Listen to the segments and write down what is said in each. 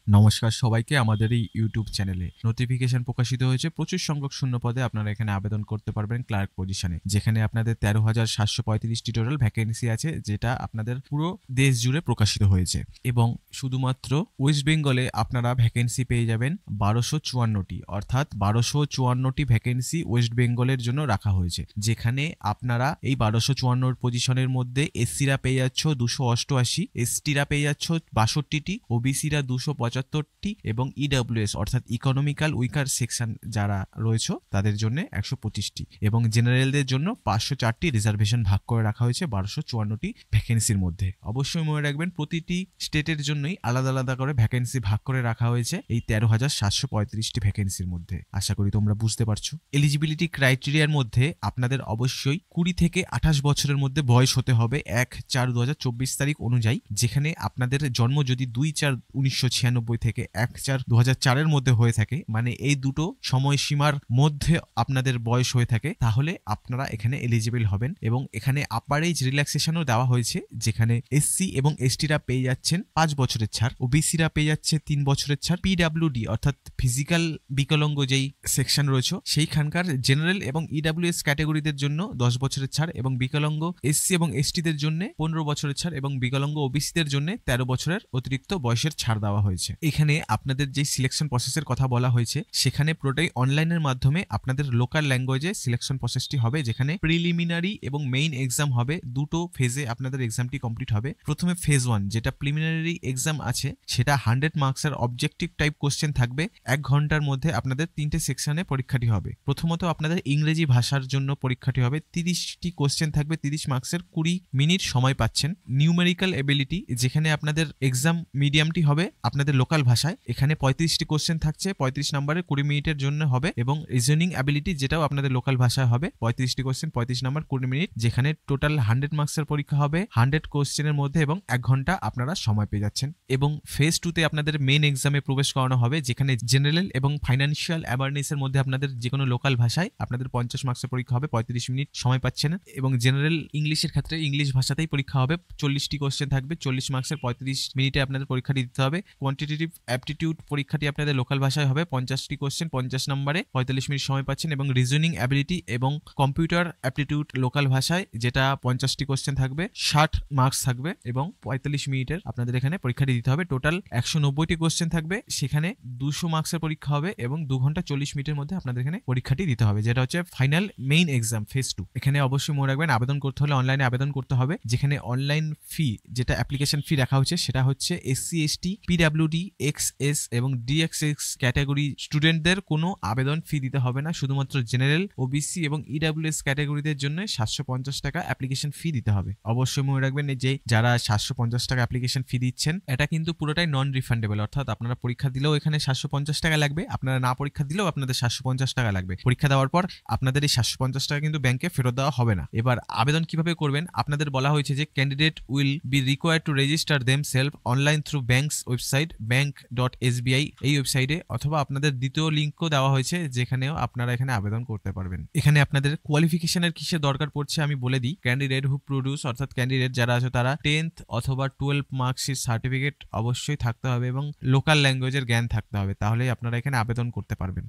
নমস্কার সবাইকে আমাদের এই ইউটিউব চ্যানেলে নোটিফিকেশন প্রকাশিত হয়েছে প্রচুর সংখ্যক শূন্য পদে আপনারা এখানে আবেদন করতে পারবেন ক্লার্ক পজিশনে, যেখানে আপনাদের 13,735টি টোটাল ভ্যাকেন্সি আছে, যেটা আপনাদের পুরো দেশ জুড়ে প্রকাশিত হয়েছে। এবং শুধুমাত্র ওয়েস্ট বেঙ্গলে আপনারা ভ্যাকেন্সি পেয়ে যাবেন 1254টি, অর্থাৎ 1254টি ভ্যাকেন্সি ওয়েস্ট বেঙ্গলের জন্য রাখা হয়েছে, যেখানে আপনারা এই 1254 পজিশনের মধ্যে এসসিরা পেয়ে যাচ্ছ 288, এসটিরা পেয়ে যাচ্ছ 62টি, ওবিসিরা 275টি এবং ইডব্লিউএস অর্থাৎ ইকোনমিক্যাল উইকার সেকশন যারা রয়েছে তাদের জন্য 125টি এবং জেনারেলদের জন্য 504টি রিজার্ভেশন ভাগ করে রাখা হয়েছে 1254টি ভ্যাকেন্সির মধ্যে। অবশ্যই মনে রাখবেন প্রতিটি স্টেটের জন্যই আলাদা আলাদা করে ভ্যাকেন্সি ভাগ করে রাখা হয়েছে এই 13,735টি ভ্যাকেন্সির মধ্যে। আশা করি তোমরা বুঝতে পারছো। এলিজিবিলিটি ক্রাইটেরিয়ার মধ্যে আপনাদের অবশ্যই 20 থেকে 28 বছরের মধ্যে বয়স হতে হবে 1/4/2024 তারিখ অনুযায়ী, যেখানে আপনাদের জন্ম যদি 2/4/1996 থেকে 1/4/2004 মধ্যে হয়ে থাকে, মানে এই দুটো সময়সীমার মধ্যে আপনাদের বয়স হয়ে থাকে, তাহলে আপনারা এখানে এলিজিবল হবেন। এবং এখানে আপার এজ রিল্যাক্সেশনও দেওয়া হয়েছে, যেখানে এসসি এবং এসটিরা পেয়ে যাচ্ছেন 5 বছরের ছাড়, ওবিসিরা পেয়ে যাচ্ছে 3 বছরের ছাড়, পিডব্লিউডি অর্থাৎ ফিজিক্যাল বিকলাঙ্গ যেই সেকশন রয়েছে সেইখানকার জেনারেল এবং ইডব্লিউএস ক্যাটাগরিদের জন্য 10 বছরের ছাড় এবং বিকলাঙ্গ এসসি এবং এসটিদের জন্য 15 বছরের ছাড় এবং বিকলাঙ্গ ওবিসিদের জন্য 13 বছরের অতিরিক্ত বয়সের ছাড় দেওয়া হয়েছে। এখানে আপনাদের যে সিলেকশন প্রসেসের কথা বলা হয়েছে সেখানে পুরোটাই অনলাইনের মাধ্যমে আপনাদের লোকাল ল্যাঙ্গুয়েজে সিলেকশন প্রসেসটি হবে, যেখানে প্রিলিমিনারি এবং মেইন এক্সাম হবে। দুটো ফেজে আপনাদের এক্সামটি কমপ্লিট হবে। প্রথমে ফেজ 1 যেটা প্রিলিমিনারি এক্সাম আছে, সেটা 100 মার্কসের অবজেক্টিভ টাইপ কোশ্চেন থাকবে। 1 ঘন্টার মধ্যে আপনাদের 3টে সেকশনে পরীক্ষাটি হবে। প্রথমত আপনাদের ইংরেজি ভাষার জন্য পরীক্ষাটি হবে। 30টি কোশ্চেন থাকবে, 30 মার্কসের, 20 মিনিট সময় পাচ্ছেন। নিউমেরিক্যাল এবিলিটি, যেখানে আপনাদের এক্সাম মিডিয়ামটি হবে আপনাদের লোকাল ভাষায়। এখানে 35টি কোশ্চেন থাকছে, 35 নম্বরে 20 মিনিটের জন্য হবে। এবং রিজনিং অ্যাবিলিটি, যেটাও আপনাদের লোকাল ভাষায় হবে, 35টি কোশ্চেন, 35 নম্বর, 20 মিনিট, যেখানে টোটাল 100 মার্কসের পরীক্ষা হবে 100 কোশ্চেনের মধ্যে এবং 1 ঘন্টা আপনারা সময় পেয়ে যাচ্ছেন। এবং ফেজ 2 তে আপনাদের মেইন এক্সামে প্রবেশ করানো হবে, যেখানে জেনারেল এবং ফাইন্যান্সিয়াল অ্যাওয়ারনেসের মধ্যে আপনাদের যে কোনো লোকাল ভাষায় আপনাদের 50 মার্কসের পরীক্ষা হবে, 35 মিনিট সময় পাচ্ছেন। এবং জেনারেল ইংলিশের ক্ষেত্রে ইংলিশ ভাষাতেই পরীক্ষা হবে, 40টি কোশ্চেন থাকবে, 40 মার্কসের, 35 মিনিটে আপনাদের পরীক্ষাটি দিতে হবে। কোয়ান্টিটেটিভ অ্যাপটিটিউড পরীক্ষাটি আপনাদের লোকাল ভাষায় হবে, 50টি কোশ্চেন, 50 নম্বরে, 45 মিনিট সময় পাচ্ছেন। এবং রিজনিং অ্যাবিলিটি এবং কম্পিউটার অ্যাপটিটিউড লোকাল ভাষায়, যেটা 50টি কোশ্চেন থাকবে, 60 মার্কস থাকবে এবং 45 মিনিটের আপনাদের এখানে পরীক্ষাটি দিতে হবে। টোটাল 190টি কোশ্চেন থাকবে, সেখানে 200 মার্কসের পরীক্ষা হবে এবং 2 ঘন্টা 40 মিনিটের মধ্যে আপনাদের এখানে পরীক্ষাটি দিতে হবে, যেটা হচ্ছে ফাইনাল মেইন এক্সাম ফেজ 2। এখানে অবশ্যই মনে রাখবেন আবেদন করতে হলে অনলাইনে আবেদন করতে হবে, যেখানে অনলাইন ফি যেটা অ্যাপ্লিকেশন ফি রাখা হচ্ছে সেটা হচ্ছে এসসি, এসটি, পিডব্লিউডি, এক্সএস এবং ডিএক্সএক্স ক্যাটাগরি স্টুডেন্টদের কোনো আবেদন ফি দিতে হবে না। শুধুমাত্র জেনারেল, ওবিসি এবং ইডব্লিউএস ক্যাটাগরিদের জন্য 750 টাকা অ্যাপ্লিকেশন ফি দিতে হবে। অবশ্যই মনে রাখবেন যে যারা 750 টাকা অ্যাপ্লিকেশন ফি দিচ্ছেন, এটা কিন্তু পুরোটাই নন রিফান্ডেবল, অর্থাৎ আপনারা পরীক্ষা দিলেও এখানে 750 টাকা লাগবে, আপনারা না পরীক্ষা দিলেও আপনাদের 750 টাকা লাগবে। পরীক্ষা দেওয়ার পর আপনাদের এই 750 টাকা কিন্তু ব্যাংকে ফেরত দেওয়া হবে না। এবার আবেদন কিভাবে করবেন, আপনাদের বলা হয়েছে যে candidate will be required to register themselves online through banks website bank.sbi এই ওয়েবসাইটে, অথবা আপনাদের দ্বিতীয় লিঙ্কও দেওয়া হয়েছে, যেখানেও আপনারা এখানে আবেদন করতে পারবেন। এখানে আপনাদের কোয়ালিফিকেশনের কিসের দরকার পড়ছে আমি বলে দিই। ক্যান্ডিডেট হু প্রডিউস, অর্থাৎ ক্যান্ডিডেট যারা আছে তারা 10th অথবা 12 মার্কশিট সার্টিফিকেট অবশ্যই থাকতে হবে এবং লোকাল ল্যাঙ্গুয়েজের জ্ঞান থাকতে হবে, তাহলেই আপনারা এখানে আবেদন করতে পারবেন।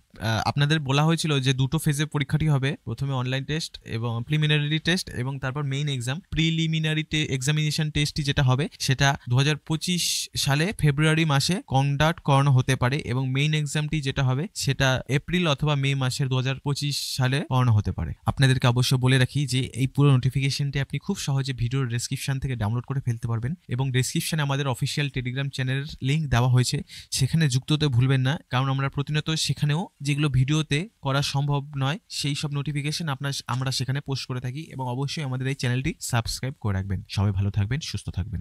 আপনাদের বলা হয়েছিল যে দুটো ফেজে পরীক্ষাটি হবে, প্রথমে অনলাইন টেস্ট এবং প্রিলিমিনারি টেস্ট এবং তারপর মেইন এক্সাম। প্রিলিমিনারি এক্সামিনেশন টেস্টটি যেটা হবে সেটা 2025 সালে ফেব্রুয়ারি মাসে কন্ডাক্ট করানো হতে পারে এবং মেইন এক্সামটি যেটা হবে সেটা এপ্রিল অথবা মে মাসের 2025 সালে করানো হতে পারে। আপনাদেরকে অবশ্য বলে রাখি যে এই পুরো নোটিফিকেশনটি আপনি খুব সহজে ভিডিওর ডেসক্রিপশন থেকে ডাউনলোড করে ফেলতে পারবেন এবং ডেসক্রিপশনে আমাদের অফিসিয়াল টেলিগ্রাম চ্যানেলের লিঙ্ক দেওয়া হয়েছে, সেখানে যুক্ত হতে ভুলবেন না, কারণ আমরা প্রতিনিয়ত সেখানেও যেগুলো ভিডিওতে করা সম্ভব নয় সেই সব নোটিফিকেশন আমরা সেখানে পোস্ট করে থাকি। এবং অবশ্যই আমাদের এই চ্যানেলটি সাবস্ক্রাইব করে রাখবেন। সবাই ভালো থাকবেন, সুস্থ থাকবেন।